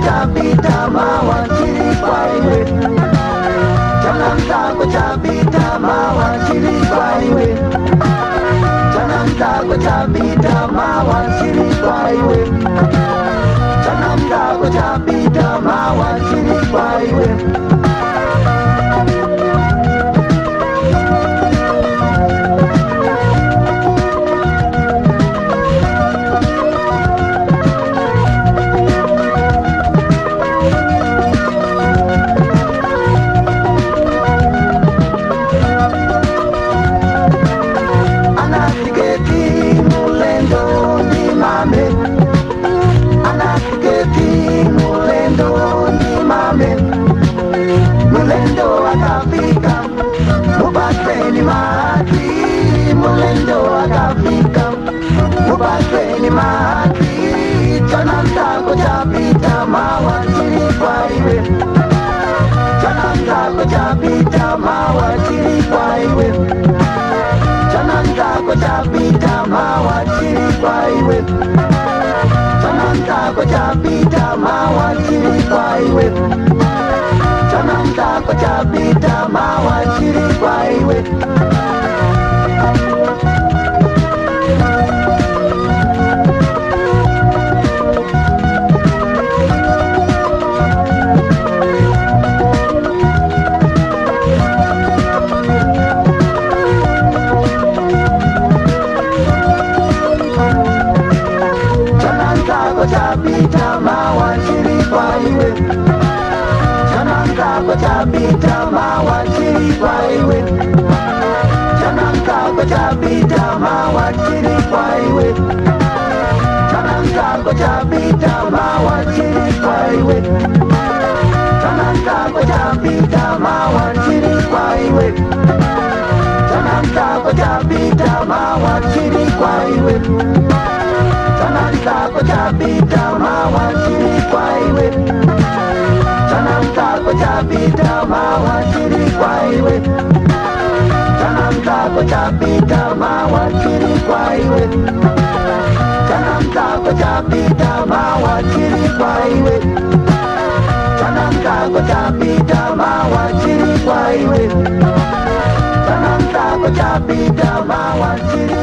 chapita mawachili kwa iwe. Chana mtako chapita mawachili kwa iwe. Chana mtako chapita mawachili kwa iwe. Chana mtako chapita mawachili kwa iwe. Mulendo akafika, mubaseni mahati. Mulendo akafika, mubaseni mahati. Chana mtako chapita mawachili kwa iwe. Chana mtako chapita mawachili kwa iwe. Chana mtako chapita mawachili kwa iwe. Chana mtako chapita mawachili kwa iwe. Chana mtako chapita mawachili kwa iwe. Chana mtako chapita mawachili kwa iwe. Chana mtako chapita mawachili kwa iwe. Chana mtako chapita mawachili kwa iwe. Chana mtako chapita mawachili kwa iwe. Chana mtako chapita mawachili kwa iwe. Chana mtako chapita mawachili kwa iwe. Chana mtako chapita mawachili kwa iwe. Chana mtako chapita mawachili kwa iwe. Chana mtako chapita mawachili kwa iwe. Chana mtako chapita mawachili kwa iwe. Chana mtako chapita mawachili kwa iwe. Chana mtako chapita mawachili